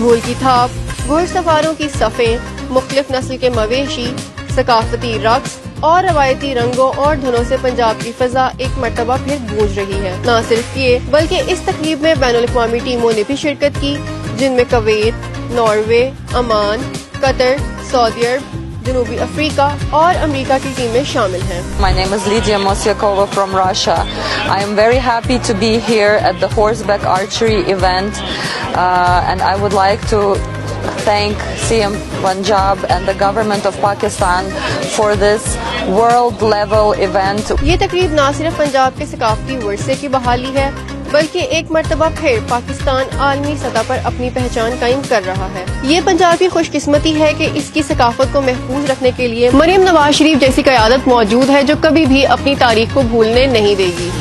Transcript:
ढोल की थाप, घुड़सवारों की सफ़ें, मुख्तलिफ नस्ल के मवेशी, सकाफती रक्स और रवायती रंगों और धुनों से पंजाब की फ़ज़ा एक मरतबा फिर गूंज रही है। न सिर्फ ये बल्कि इस तकरीब में बैनुल-अक़वामी टीमों ने भी शिरकत की, जिनमें कुवैत, नॉर्वे, अमान, कतर, सऊदी अरब, जनूबी अफ्रीका और अमेरिका की टीमें शामिल हैं। My name is Lidia Mosyakova from Russia. I am very happy to be here at the horseback archery event, and I would like to thank CM Punjab and the government of Pakistan for this world level event. ये तकरीब न सिर्फ पंजाब के सकाफती versus की बहाली है, बल्कि एक मरतबा फिर पाकिस्तान आलमी सतह पर अपनी पहचान कायम कर रहा है। ये पंजाब की खुशकिस्मती है कि इसकी सकाफत को महफूज रखने के लिए मरियम नवाज शरीफ जैसी क़यादत मौजूद है, जो कभी भी अपनी तारीख को भूलने नहीं देगी।